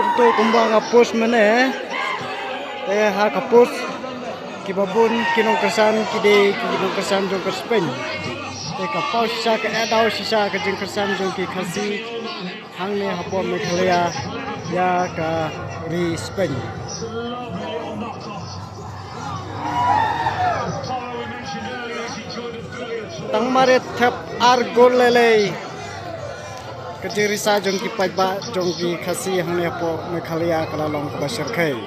untuk kumbang kapus mana ha kapus kibabun kinong kesan kide kinong kesan jong ke Spain kapau sisa ke edau sisa ke jeng kesan jong ki khasi hang ne hapo Meghalaya ya ka ri Spain tang maret thap argol lele kejirisa jong ki paiba jong ki khasi hang ne hapo Meghalaya kala long ka basarkai